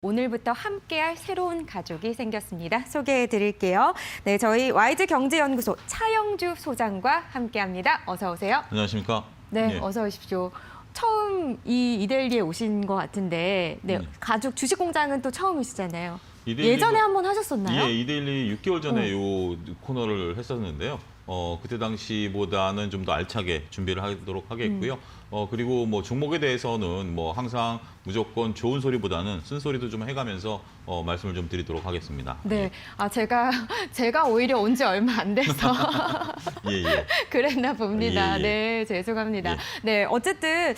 오늘부터 함께할 새로운 가족이 생겼습니다. 소개해 드릴게요. 네, 저희 YG 경제연구소 차영주 소장과 함께합니다. 어서 오세요. 안녕하십니까? 네, 예. 어서 오십시오. 처음 이 이데일리에 오신 것 같은데, 네, 가족 주식 공장은 또 처음이시잖아요. 예전에 한번 하셨었나요? 예, 이데일리 6개월 전에 요 코너를 했었는데요. 그때 당시보다는 좀 더 알차게 준비를 하도록 하겠고요. 그리고 뭐 종목에 대해서는 뭐 항상 무조건 좋은 소리보다는 쓴소리도 좀 해가면서 말씀을 좀 드리도록 하겠습니다. 네, 제가 오히려 온 지 얼마 안 돼서 예. 그랬나 봅니다. 예. 네, 죄송합니다. 예. 네, 어쨌든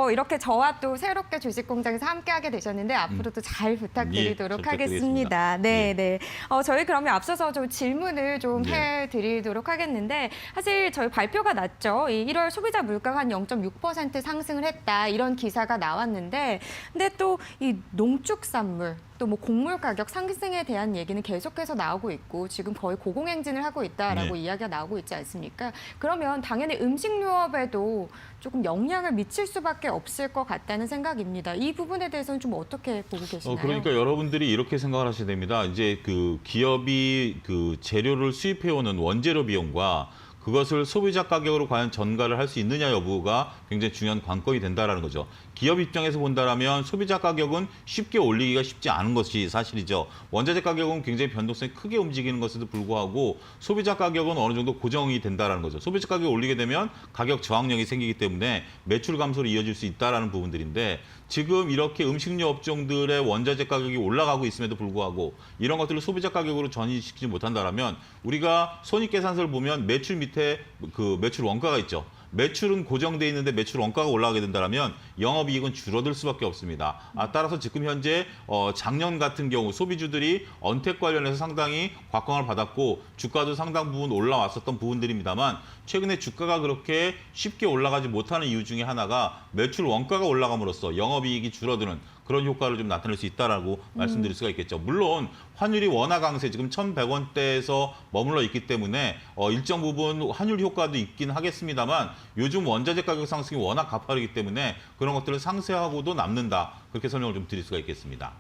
이렇게 저와 또 새롭게 주식공장에서 함께하게 되셨는데 앞으로도 잘 부탁드리도록 예, 잘 하겠습니다. 부탁드리겠습니다. 네, 예. 네. 저희 그러면 앞서서 좀 질문을 좀 예. 해드리도록 하겠는데 사실 저희 발표가 났죠. 이 1월 소비자 물가가 한 0.6% 상승을 했다 이런 기사가 나왔는데, 근데 또 이 농축산물 또 뭐 곡물 가격 상승에 대한 얘기는 계속해서 나오고 있고 지금 거의 고공행진을 하고 있다라고 네. 이야기가 나오고 있지 않습니까? 그러면 당연히 음식료업에도 조금 영향을 미칠 수밖에 없을 것 같다는 생각입니다. 이 부분에 대해서는 좀 어떻게 보고 계시나요? 그러니까 여러분들이 이렇게 생각을 하셔야 됩니다. 이제 그 기업이 그 재료를 수입해오는 원재료 비용과 그것을 소비자 가격으로 과연 전가를 할 수 있느냐 여부가 굉장히 중요한 관건이 된다라는 거죠. 기업 입장에서 본다라면 소비자 가격은 쉽게 올리기가 쉽지 않은 것이 사실이죠. 원자재 가격은 굉장히 변동성이 크게 움직이는 것에도 불구하고 소비자 가격은 어느 정도 고정이 된다라는 거죠. 소비자 가격을 올리게 되면 가격 저항력이 생기기 때문에 매출 감소로 이어질 수 있다라는 부분들인데, 지금 이렇게 음식료 업종들의 원자재 가격이 올라가고 있음에도 불구하고 이런 것들을 소비자 가격으로 전이시키지 못한다라면 우리가 손익계산서를 보면 매출 밑에 그 매출 원가가 있죠. 매출은 고정돼 있는데 매출 원가가 올라가게 된다면 영업이익은 줄어들 수밖에 없습니다. 따라서 지금 현재 작년 같은 경우 소비주들이 언택 관련해서 상당히 곽광을 받았고 주가도 상당 부분 올라왔었던 부분들입니다만, 최근에 주가가 그렇게 쉽게 올라가지 못하는 이유 중에 하나가 매출 원가가 올라감으로써 영업이익이 줄어드는 그런 효과를 좀 나타낼 수 있다라고 말씀드릴 수가 있겠죠. 물론 환율이 워낙 강세, 지금 1,100원대에서 머물러 있기 때문에 일정 부분 환율 효과도 있긴 하겠습니다만, 요즘 원자재 가격 상승이 워낙 가파르기 때문에 그런 것들을 상쇄하고도 남는다. 그렇게 설명을 좀 드릴 수가 있겠습니다.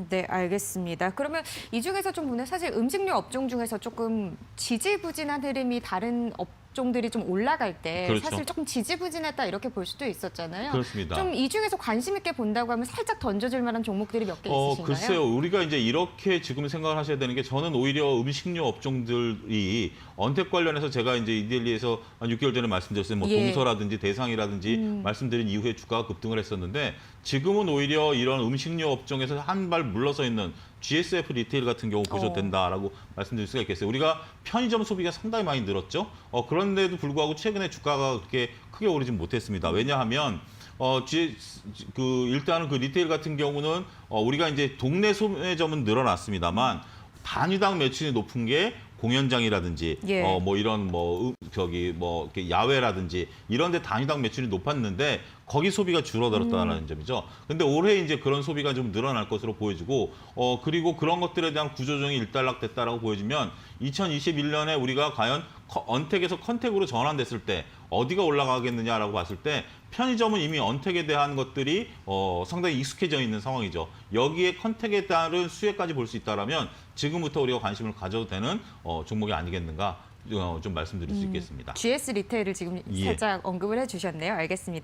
네, 알겠습니다. 그러면 이 중에서 좀 보면 사실 음식료 업종 중에서 조금 지지부진한 흐름이 다른 업종들이 좀 올라갈 때 그렇죠. 사실 조금 지지부진했다 이렇게 볼 수도 있었잖아요. 그렇습니다. 좀 이 중에서 관심 있게 본다고 하면 살짝 던져줄 만한 종목들이 몇 개 있으신가요? 글쎄요. 우리가 이제 이렇게 지금 생각을 하셔야 되는 게, 저는 오히려 음식료 업종들이 언택 관련해서 제가 이제 이데일리에서 한 6개월 전에 말씀드렸어요. 뭐 예. 동서라든지 대상이라든지 말씀드린 이후에 주가가 급등을 했었는데, 지금은 오히려 이런 음식료 업종에서 한 발 물러서 있는 GSF 리테일 같은 경우 보셔도 된다라고 말씀드릴 수가 있겠어요. 우리가 편의점 소비가 상당히 많이 늘었죠. 그런데도 불구하고 최근에 주가가 그렇게 크게 오르진 못했습니다. 왜냐하면 일단은 그 리테일 같은 경우는 우리가 이제 동네 소매점은 늘어났습니다만 단위당 매출이 높은 게 공연장이라든지 예. 뭐 이런 이렇게 야외라든지 이런 데 단위당 매출이 높았는데 거기 소비가 줄어들었다는 점이죠. 근데 올해 이제 그런 소비가 좀 늘어날 것으로 보여지고, 그리고 그런 것들에 대한 구조조정이 일단락됐다라고 보여지면 2021년에 우리가 과연 언택에서 컨택으로 전환됐을 때 어디가 올라가겠느냐라고 봤을 때 편의점은 이미 언택에 대한 것들이 상당히 익숙해져 있는 상황이죠. 여기에 컨택에 따른 수혜까지 볼 수 있다라면 지금부터 우리가 관심을 가져도 되는 종목이 아니겠는가 좀 말씀드릴 수 있겠습니다. GS 리테일을 지금 예. 살짝 언급을 해주셨네요. 알겠습니다.